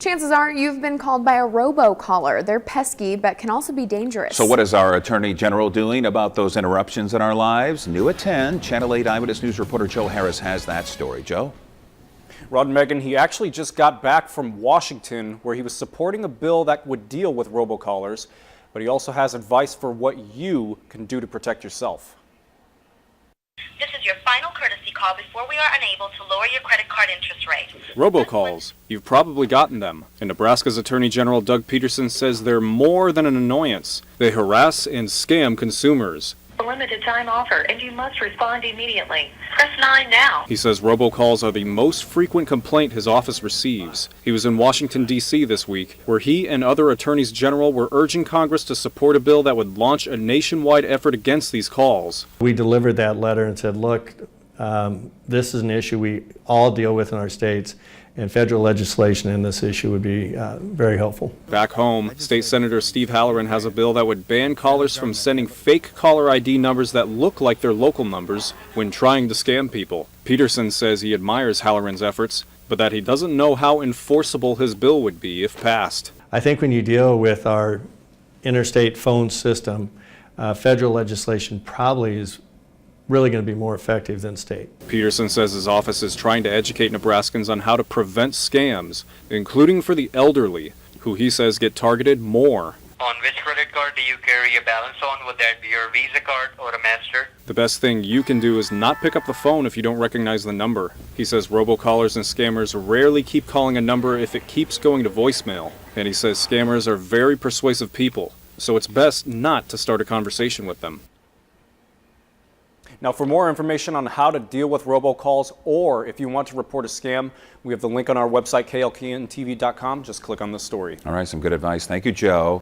Chances are you've been called by a robocaller. They're pesky, but can also be dangerous. So what is our Attorney General doing about those interruptions in our lives? New at 10, Channel 8 Eyewitness News reporter Joe Harris has that story. Joe? Rod and Megan, he actually just got back from Washington, where he was supporting a bill that would deal with robocallers, but he also has advice for what you can do to protect yourself. This is your final courtesy call before we are unable to lower your credit card interest rate. Robocalls. You've probably gotten them. And Nebraska's Attorney General Doug Peterson says they're more than an annoyance. They harass and scam consumers. A limited time offer, and you must respond immediately. Press 9 now. He says robocalls are the most frequent complaint his office receives. He was in Washington, D.C. this week, where he and other attorneys general were urging Congress to support a bill that would launch a nationwide effort against these calls. We delivered that letter and said, look, this is an issue we all deal with in our states, and federal legislation in this issue would be very helpful. Back home, State Senator Steve Halloran has a bill that would ban callers from sending fake caller ID numbers that look like their local numbers when trying to scam people. Peterson says he admires Halloran's efforts, but that he doesn't know how enforceable his bill would be if passed. I think when you deal with our interstate phone system, federal legislation probably is really going to be more effective than state. Peterson says his office is trying to educate Nebraskans on how to prevent scams, including for the elderly, who he says get targeted more. On which credit card do you carry a balance on? Would that be your Visa card or a Master? The best thing you can do is not pick up the phone if you don't recognize the number. He says robocallers and scammers rarely keep calling a number if it keeps going to voicemail. And he says scammers are very persuasive people, so it's best not to start a conversation with them. Now, for more information on how to deal with robocalls, or if you want to report a scam, we have the link on our website, klkntv.com. Just click on the story. All right, some good advice. Thank you, Joe.